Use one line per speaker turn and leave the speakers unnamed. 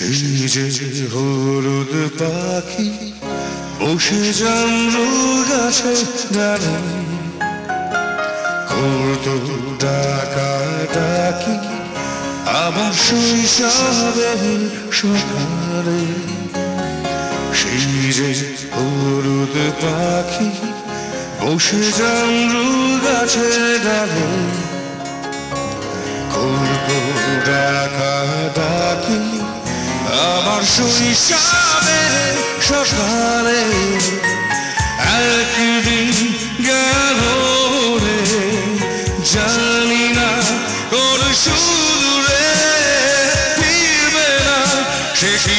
সেই যে হলুদ পাখি বসে জামরু গাছে ডালে করতো ডাকা ডাকি আমার শৈশবের সকালে। সেই যে হলুদ পাখি বসে জামরু গাছে ডালে করতো ডাকা ডাকি আমার শৈশবের সকালে। একদিন গেল রে জানি না কোন সুদূরে ফিরবে না সে কি